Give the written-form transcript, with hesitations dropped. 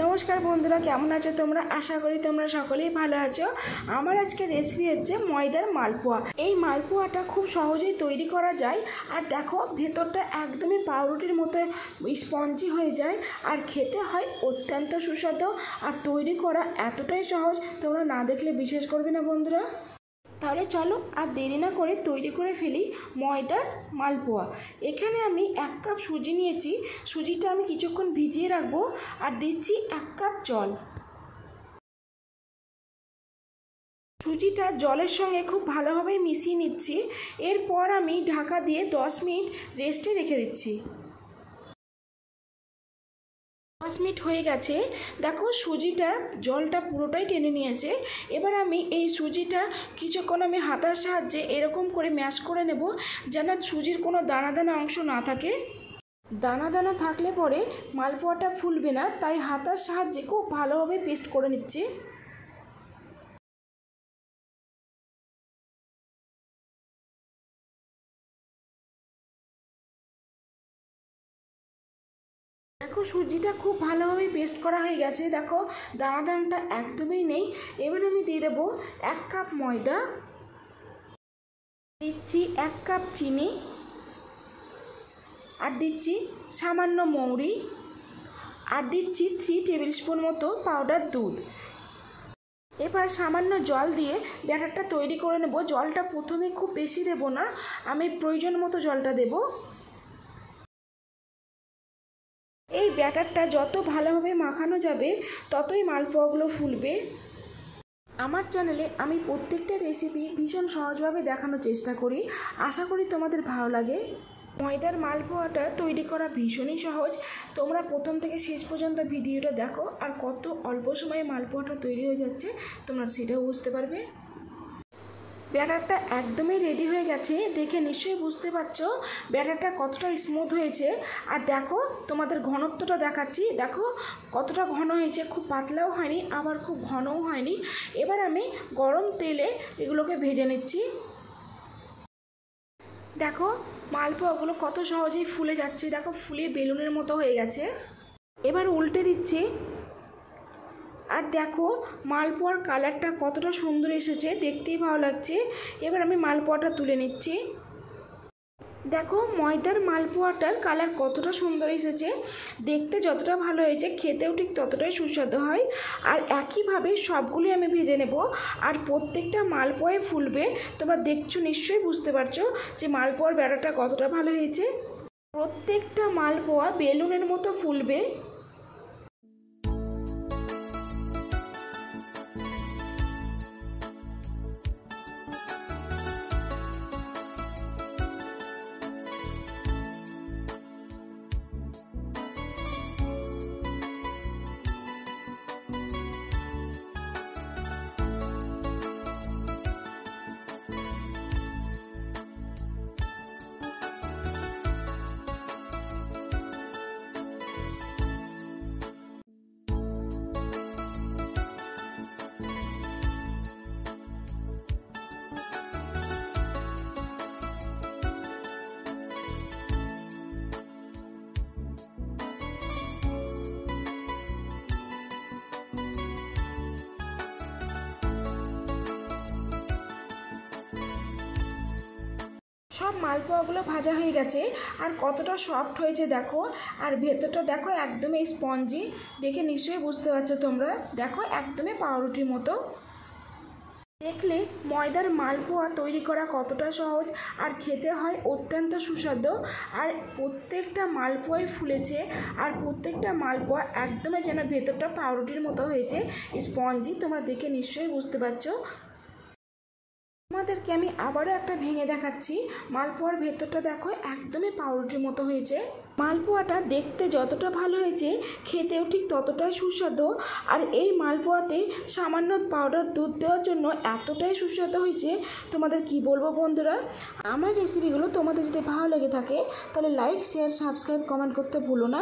नमस्कार बंधुरा केमन आछो तोमरा आशा करी तोमरा सकलेई भालो आछो। आमार आजके रेसिपि हच्छे मयदार मालपोया। এই মালপোয়াটা খুব সহজেই তৈরি করা যায় আর দেখো ভেতরটা একদমই পাউরুটির মতো স্পঞ্জি হয়ে যায় আর খেতে হয় অত্যন্ত সুস্বাদু আর তৈরি করা এতটাই সহজ তোমরা না দেখলে বিশ্বাস করবে না বন্ধুরা। তাহলে চলো আর দেরি না করে তৈরি করে ফেলি ময়দার মালপোয়া। এখানে আমি 1 কাপ সুজি নিয়েছি। সুজিটা আমি কিছুক্ষণ ভিজিয়ে রাখবো আর দিচ্ছি 1 কাপ জল। সুজিটা জলের সঙ্গে খুব ভালোভাবে মিশিয়ে নিচ্ছি। এরপর আমি ঢাকা দিয়ে 10 মিনিট রেস্টে রেখে দিচ্ছি। 10 মিনিট হয়ে গেছে। দেখো সুজিটা জলটা পুরোটাই টেনে নিয়েছে। এবার আমি এই সুজিটা কিছুক্ষণ আমি হাতার সাহায্যে এরকম করে ম্যাশ করে নেব যেন সুজির কোনো দানা দানা অংশ না থাকে। দানা দানা থাকলে পরে মালপোয়াটা ফুলবে না, তাই হাতার সাহায্যে খুব ভালোভাবে পেস্ট করে নিচ্ছি। দেখো সুজিটা খুব ভালোভাবে পেস্ট করা হয়ে গেছে। দেখো দানা দানাটা একদমই নেই। এবার আমি দিয়ে দেবো 1 কাপ ময়দা, দিচ্ছি 1 কাপ চিনি আর দিচ্ছি সামান্য মৌরি আর দিচ্ছি 3 টেবিল স্পুন মতো পাউডার দুধ। এবার সামান্য জল দিয়ে ব্যাটারটা তৈরি করে নেব। জলটা প্রথমে খুব বেশি দেব না, আমি প্রয়োজন মতো জলটা দেব। এই ব্যাটারটা যত ভালোভাবে মাখানো যাবে ততই মালপোয়াগুলো ফুলবে। আমার চ্যানেলে আমি প্রত্যেকটা রেসিপি ভীষণ সহজভাবে দেখানোর চেষ্টা করি, আশা করি তোমাদের ভালো লাগে। ময়দার মালপোয়াটা তৈরি করা ভীষণই সহজ। তোমরা প্রথম থেকে শেষ পর্যন্ত ভিডিওটা দেখো আর কত অল্প সময়ে মালপোয়াটা তৈরি হয়ে যাচ্ছে তোমরা সেটাও বুঝতে পারবে। ব্যাটারটা একদমই রেডি হয়ে গেছে, দেখে নিশ্চয়ই বুঝতে পারছো ব্যাটারটা কতটা স্মুথ হয়েছে। আর দেখো তোমাদের ঘনত্বটা দেখাচ্ছি, দেখো কতটা ঘন হয়েছে, খুব পাতলাও হয়নি আবার খুব ঘনও হয়নি। এবার আমি গরম তেলে এগুলোকে ভেজে নিচ্ছি। দেখো মালপোয়াগুলো কত সহজেই ফুলে যাচ্ছে, দেখো ফুলে বেলুনের মতো হয়ে গেছে। এবার উল্টে দিচ্ছি আর দেখো মালপোয়ার কালারটা কতটা সুন্দর এসেছে, দেখতেই ভালো লাগছে। এবার আমি মালপোয়াটা তুলে নিচ্ছি। দেখো ময়দার মালপোয়াটার কালার কতটা সুন্দর এসেছে, দেখতে যতটা ভালো হয়েছে খেতেও ঠিক ততটাই সুস্বাদু হয়। আর একইভাবে সবগুলি আমি ভেজে নেব আর প্রত্যেকটা মালপোয়ায় ফুলবে। তোমরা দেখছো নিশ্চয়ই বুঝতে পারছো যে মালপোয়ার ব্যাটারটা কতটা ভালো হয়েছে। প্রত্যেকটা মালপোয়া বেলুনের মতো ফুলবে। সব মালপোয়াগুলো ভাজা হয়ে গেছে আর কতটা সফট হয়েছে দেখো। আর ভেতরটা দেখো একদমই স্পঞ্জি, দেখে নিশ্চয়ই বুঝতে পারছো তোমরা। দেখো একদমই পাউরুটির মতো। দেখলে ময়দার মালপোয়া তৈরি করা কতটা সহজ আর খেতে হয় অত্যন্ত সুস্বাদু। আর প্রত্যেকটা মালপোয়াই ফুলেছে আর প্রত্যেকটা মালপোয়া একদমই যেন ভেতরটা পাউরুটির মতো হয়েছে, স্পঞ্জি। তোমরা দেখে নিশ্চয়ই বুঝতে পারছো। তোমাদেরকে আমি আবারও একটা ভেঙে দেখাচ্ছি। মালপোয়ার ভেতরটা দেখো একদমই পাউরুটির মতো হয়েছে। মালপোয়াটা দেখতে যতটা ভালো হয়েছে খেতেও ঠিক ততটাই সুস্বাদু। আর এই মালপোয়াতে সামান্য পাউডার দুধ দেওয়ার জন্য এতটাই সুস্বাদু হয়েছে তোমাদের কি বলবো বন্ধুরা। আমার রেসিপিগুলো তোমাদের যদি ভালো লেগে থাকে তাহলে লাইক, শেয়ার, সাবস্ক্রাইব, কমেন্ট করতে ভুলো না।